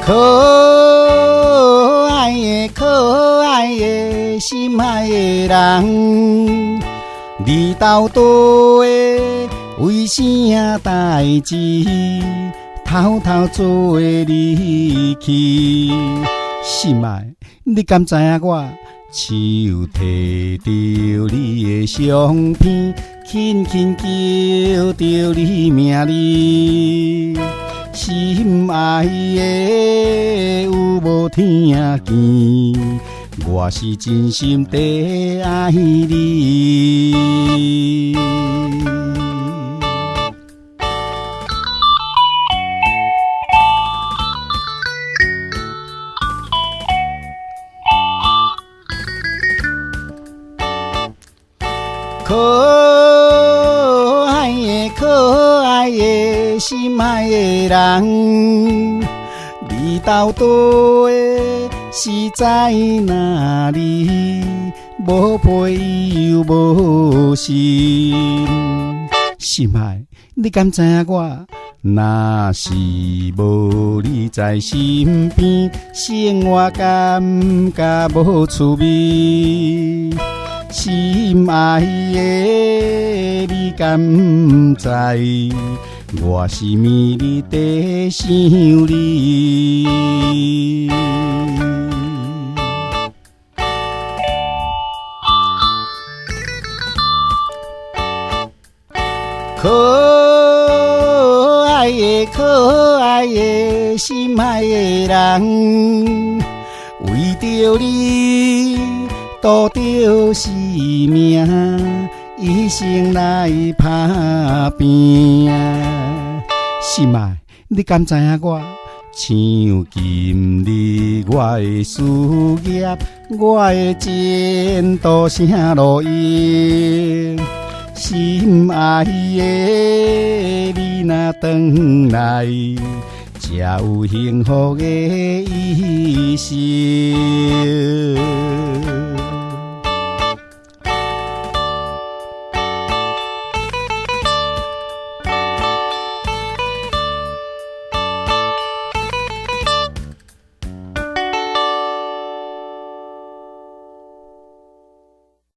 可爱的可爱的心爱的人，你到底为啥代志偷偷做离去？心爱，你敢知影我手摕着你的相片，轻轻叫着你名字？心爱的，有无听见？我是真心地爱你。可爱的可爱的心爱的人，你到底是在哪里？无陪又无心，心爱，你敢知影我？若是无你在身边，生活感觉无趣味。心爱的，你敢知？我是迷你地想你。可爱的可爱的心爱的人，为着你赌着性命，一生来打拼。心爱，你敢知影我？像今日我的事业，我的前途啥路用？心爱的，你若回来，才有幸福的一生。